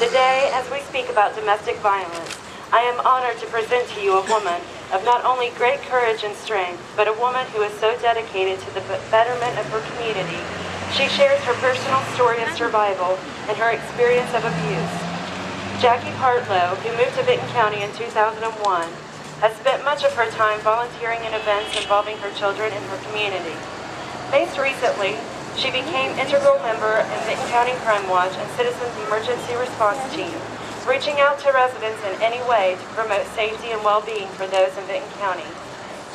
Today, as we speak about domestic violence, I am honored to present to you a woman of not only great courage and strength, but a woman who is so dedicated to the betterment of her community. She shares her personal story of survival and her experience of abuse. Jackie Partlow, who moved to Vinton County in 2001, has spent much of her time volunteering in events involving her children and her community. Most recently, she became integral member in Vinton County Crime Watch and Citizens Emergency Response Team, reaching out to residents in any way to promote safety and well-being for those in Vinton County.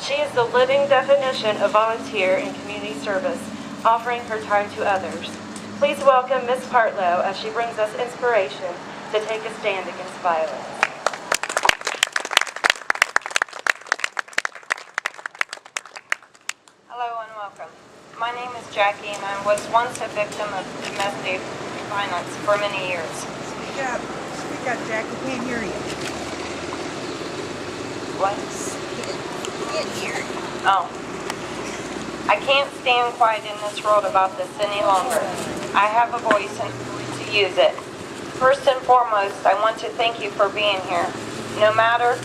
She is the living definition of volunteer and community service, offering her time to others. Please welcome Ms. Partlow as she brings us inspiration to take a stand against violence. Hello and welcome. My name is Jackie and I was once a victim of domestic violence for many years. Speak up, Jackie, can't hear you. What? Can't hear you. Oh. I can't stand quiet in this world about this any longer. I have a voice and to use it. First and foremost, I want to thank you for being here. No matter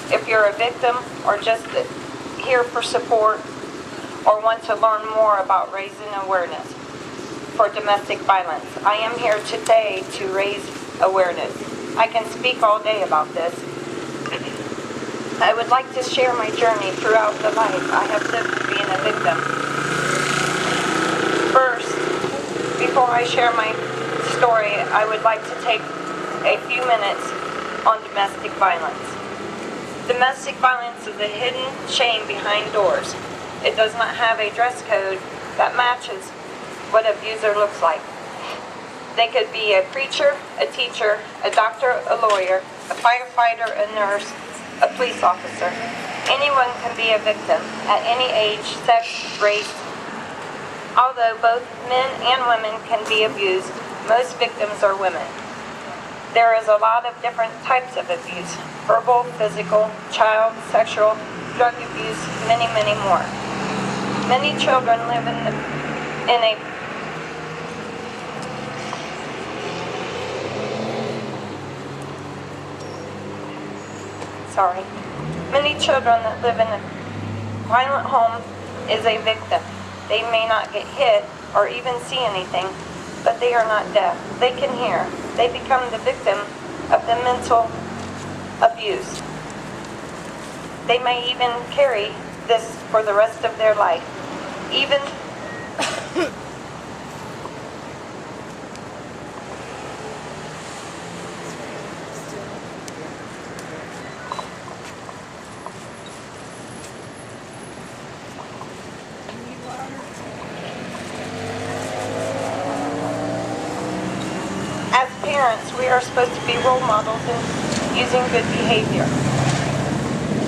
if you're a victim or just here for support or want to learn more about raising awareness for domestic violence, I am here today to raise awareness. I can speak all day about this. I would like to share my journey throughout the life I have lived being a victim. First, before I share my story, I would like to take a few minutes on domestic violence. Domestic violence is a hidden shame behind doors. It does not have a dress code that matches what an abuser looks like. They could be a preacher, a teacher, a doctor, a lawyer, a firefighter, a nurse, a police officer. Anyone can be a victim at any age, sex, race. Although both men and women can be abused, most victims are women. There is a lot of different types of abuse: verbal, physical, child, sexual, drug abuse, many, many more. Many children live Many children that live in a violent home is a victim. They may not get hit or even see anything, but they are not deaf. They can hear. They become the victim of the mental abuse. They may even carry this for the rest of their life. Even as parents, we are supposed to be role models in using good behavior.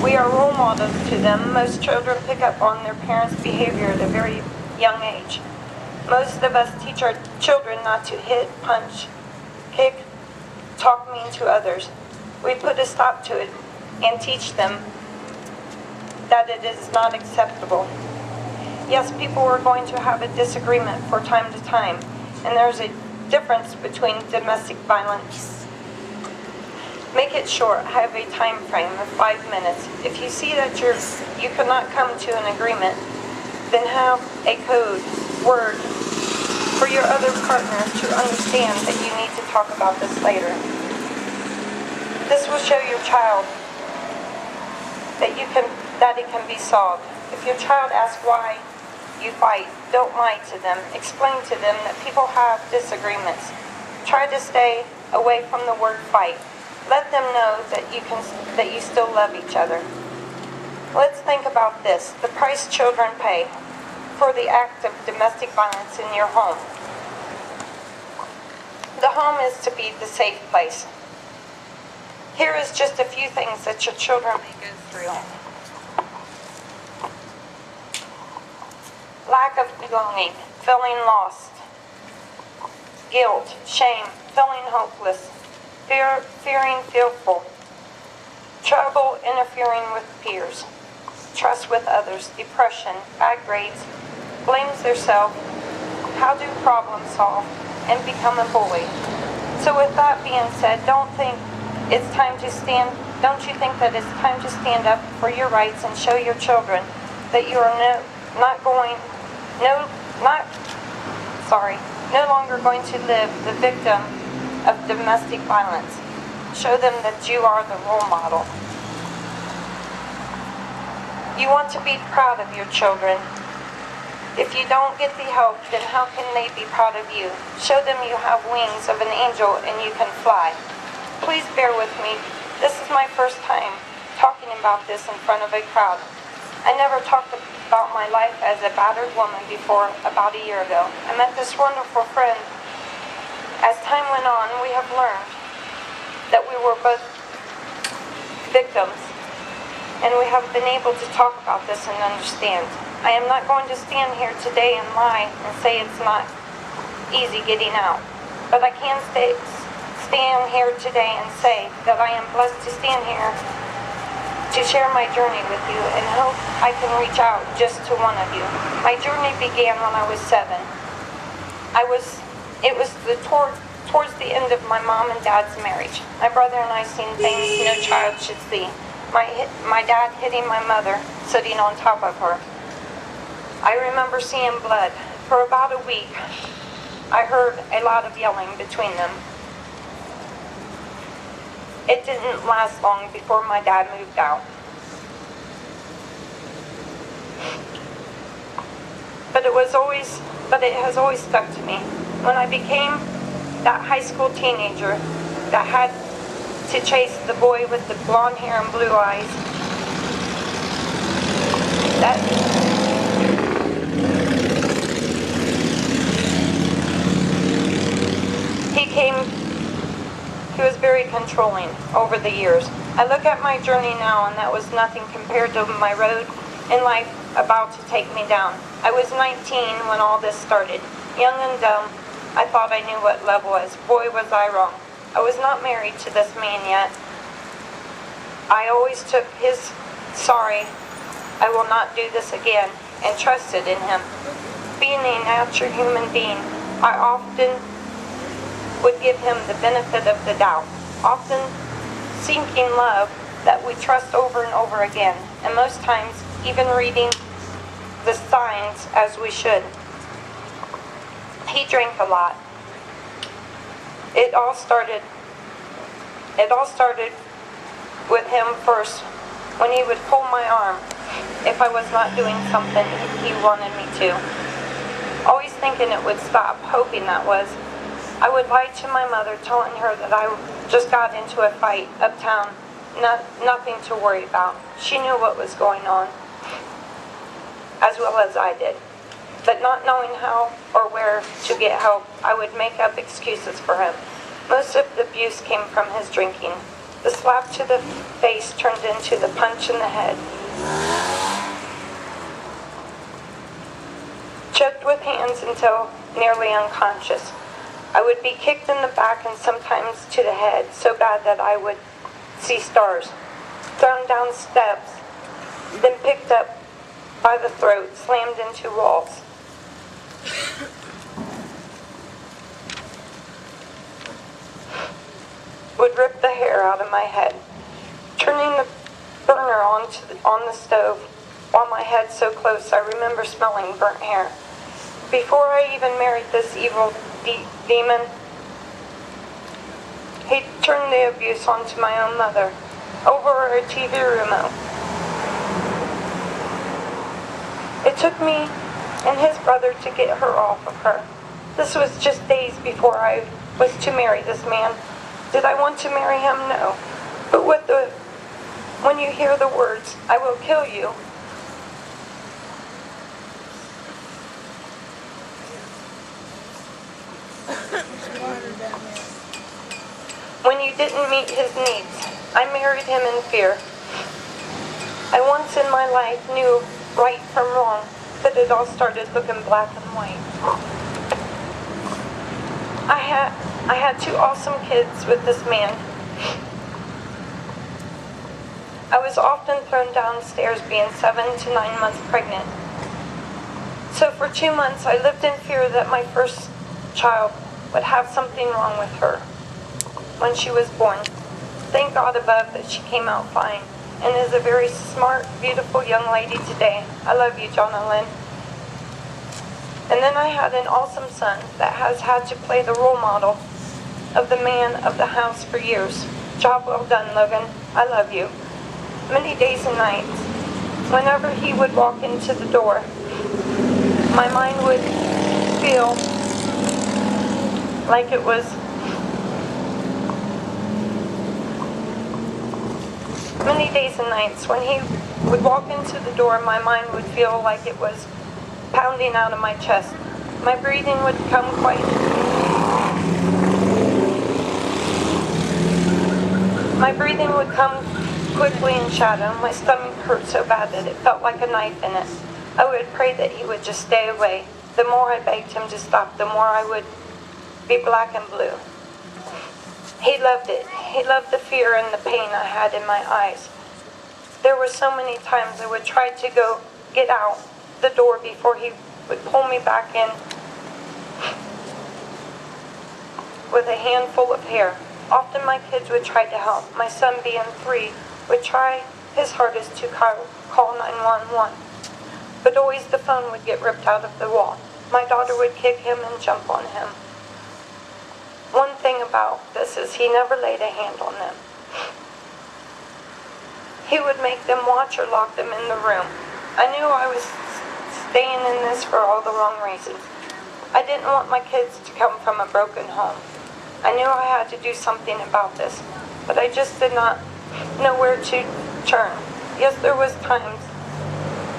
We are role models to them. Most children pick up on their parents' behavior at a very young age. Most of us teach our children not to hit, punch, kick, talk mean to others. We put a stop to it and teach them that it is not acceptable. Yes, people are going to have a disagreement from time to time, and there's a difference between domestic violence. Make it short. Have a time frame of 5 minutes. If you see that you cannot come to an agreement, then have a code word for your other partner to understand that you need to talk about this later. This will show your child that it can be solved. If your child asks why you fight, don't lie to them. Explain to them that people have disagreements. Try to stay away from the word fight. Let them know that you still love each other. Let's think about this: the price children pay for the act of domestic violence in your home. The home is to be the safe place. Here is just a few things that your children may go through. Lack of belonging, feeling lost, guilt, shame, feeling hopeless, fearing fearful, trouble interfering with peers, trust with others, depression, bad grades, blames themselves, how to problem solve, and become a bully. So with that being said, don't you think that it's time to stand up for your rights and show your children that you are no longer going to live the victim of domestic violence. Show them that you are the role model. You want to be proud of your children. If you don't get the help, then how can they be proud of you? Show them you have wings of an angel and you can fly. Please bear with me. This is my first time talking about this in front of a crowd. I never talked about my life as a battered woman before about a year ago. I met this wonderful friend. As time went on, we have learned that we were both victims, and we have been able to talk about this and understand. I am not going to stand here today and lie and say it's not easy getting out, but I can stand here today and say that I am blessed to stand here to share my journey with you and hope I can reach out just to one of you. My journey began when I was 7. It was towards the end of my mom and dad's marriage. My brother and I seen things no child should see. My dad hitting my mother, sitting on top of her. I remember seeing blood. For about a week, I heard a lot of yelling between them. It didn't last long before my dad moved out. But it has always stuck to me. When I became that high school teenager that had to chase the boy with the blonde hair and blue eyes, he was very controlling over the years. I look at my journey now, and that was nothing compared to my road in life about to take me down. I was 19 when all this started. Young and dumb, I thought I knew what love was. Boy, was I wrong. I was not married to this man yet. I always took his sorry, I will not do this again, and trusted in him. Being a natural human being, I often would give him the benefit of the doubt, often seeking love that we trust over and over again, and most times even reading the signs as we should. He drank a lot. It all started with him first, when he would pull my arm if I was not doing something he wanted me to. Always thinking it would stop, hoping that was. I would lie to my mother, telling her that I just got into a fight uptown, nothing to worry about. She knew what was going on, as well as I did. But not knowing how or where to get help, I would make up excuses for him. Most of the abuse came from his drinking. The slap to the face turned into the punch in the head. Choked with hands until nearly unconscious. I would be kicked in the back and sometimes to the head, so bad that I would see stars. Thrown down steps, then picked up by the throat, slammed into walls. Would rip the hair out of my head. Turning the burner on the stove while my head so close, I remember smelling burnt hair. Before I even married this evil demon, he turned the abuse onto my own mother over a TV remote. It took me and his brother to get her off of her. This was just days before I was to marry this man. Did I want to marry him? No. But when you hear the words, "I will kill you," when you didn't meet his needs, I married him in fear. I once in my life knew right from wrong, but it all started looking black and white. I had 2 awesome kids with this man. I was often thrown downstairs being 7 to 9 months pregnant. So for 2 months I lived in fear that my first child would have something wrong with her. when she was born. Thank God above that she came out fine and is a very smart, beautiful young lady today. I love you, Jonalyn. And then I had an awesome son that has had to play the role model of the man of the house for years. Job well done, Logan. I love you. Many days and nights, whenever he would walk into the door, my mind would feel like it was many days and nights when he would walk into the door, my mind would feel like it was pounding out of my chest. My breathing would come quickly and shadow. My stomach hurt so bad that it felt like a knife in it. I would pray that he would just stay away. The more I begged him to stop, the more I would be black and blue. He loved it. He loved the fear and the pain I had in my eyes. There were so many times I would try to get out the door before he would pull me back in with a handful of hair. Often my kids would try to help. My son, being 3, would try his hardest to call 911. But always the phone would get ripped out of the wall. My daughter would kick him and jump on him. One thing about this is he never laid a hand on them. He would make them watch or lock them in the room. I knew I was staying in this for all the wrong reasons. I didn't want my kids to come from a broken home. I knew I had to do something about this, but I just did not know where to turn. Yes, there was times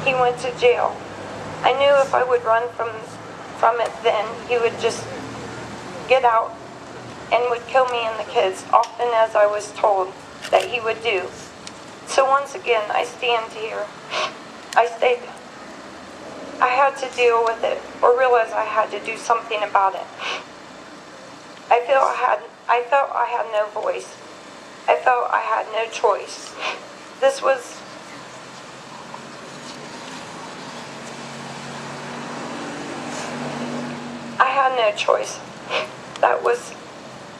he went to jail. I knew if I would run from it then, he would just get out and would kill me and the kids, often as I was told that he would do. So once again, I stand here. I had to deal with it, or realize I had to do something about it. I felt I had no voice. I felt I had no choice. I had no choice. That was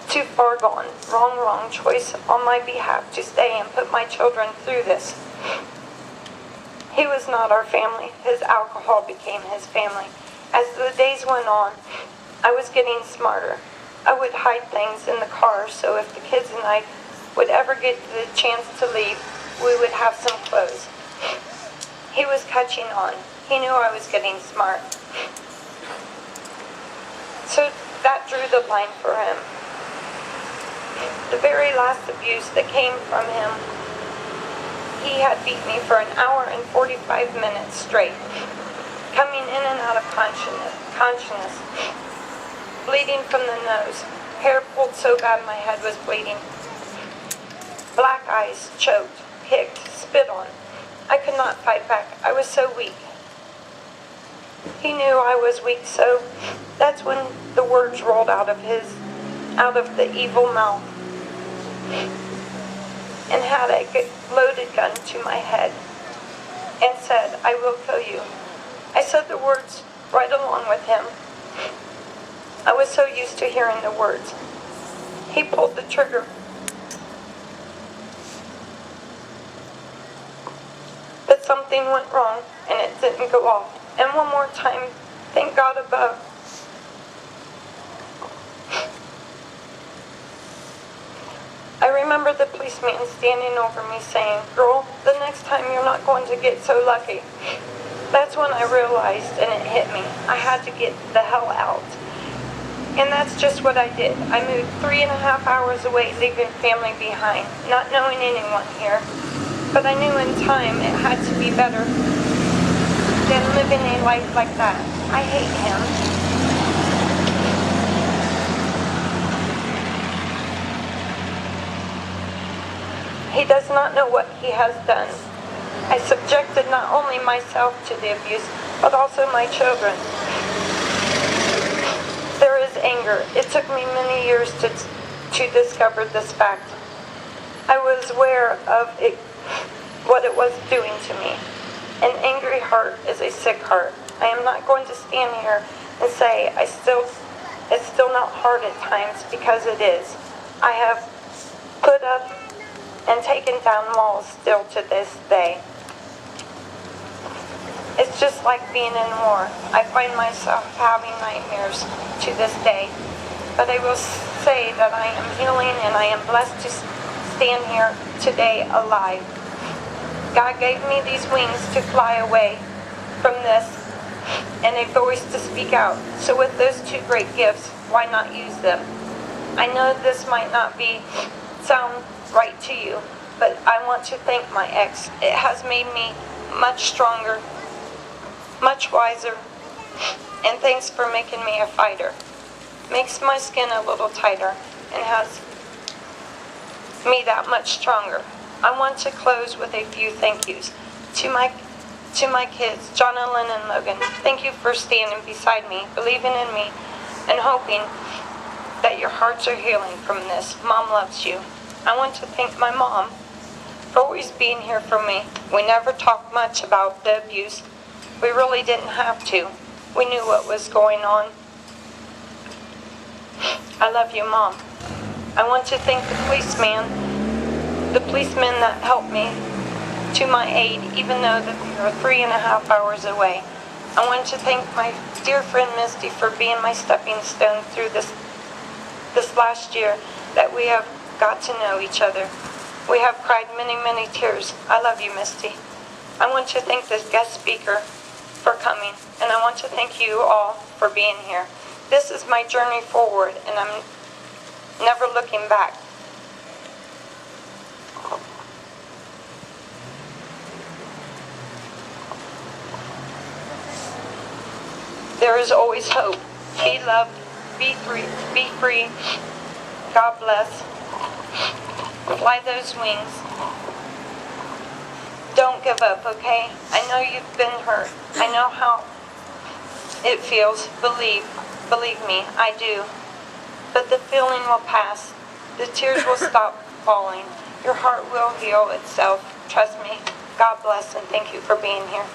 too far gone. Wrong choice on my behalf to stay and put my children through this. He was not our family. His alcohol became his family. As the days went on, I was getting smarter. I would hide things in the car so if the kids and I would ever get the chance to leave, we would have some clothes. He was catching on. He knew I was getting smart. So that drew the line for him. The very last abuse that came from him, he had beat me for an hour and 45 minutes straight, coming in and out of consciousness, bleeding from the nose, hair pulled so bad my head was bleeding, black eyes, choked, kicked, spit on. I could not fight back. I was so weak. He knew I was weak, so that's when the words rolled out of the evil mouth, and had a loaded gun to my head and said, "I will kill you." I said the words right along with him. I was so used to hearing the words. He pulled the trigger. But something went wrong and it didn't go off. And one more time, thank God above. I remember the policeman standing over me saying, "Girl, the next time you're not going to get so lucky." That's when I realized, and it hit me, I had to get the hell out. And that's just what I did. I moved 3.5 hours away, leaving family behind, not knowing anyone here. But I knew in time it had to be better than living a life like that. I hate him. He does not know what he has done. I subjected not only myself to the abuse, but also my children. There is anger. It took me many years to discover this fact. I was aware of it, what it was doing to me. An angry heart is a sick heart. I am not going to stand here and say it's still not hard at times, because it is. I have put up and taken down walls still to this day. It's just like being in war. I find myself having nightmares to this day. But I will say that I am healing and I am blessed to stand here today alive. God gave me these wings to fly away from this and a voice to speak out. So with those two great gifts, why not use them? I know this might not sound right to you, but I want to thank my ex. It has made me much stronger, much wiser, and thanks for making me a fighter. Makes my skin a little tighter and has me that much stronger. I want to close with a few thank yous. To my kids, John and Lynn and Logan, thank you for standing beside me, believing in me, and hoping that your hearts are healing from this. Mom loves you. I want to thank my mom for always being here for me. We never talked much about the abuse. We really didn't have to. We knew what was going on. I love you, Mom. I want to thank the policemen that helped me to my aid, even though that we were 3.5 hours away. I want to thank my dear friend Misty for being my stepping stone through this last year that we have got to know each other. We have cried many, many tears. I love you, Misty. I want to thank this guest speaker for coming, and I want to thank you all for being here. This is my journey forward, and I'm never looking back. There is always hope. Be loved, be free. God bless. Fly those wings. Don't give up, okay? I know you've been hurt. I know how it feels. Believe me, I do. But the feeling will pass. The tears will stop falling. Your heart will heal itself. Trust me. God bless and thank you for being here.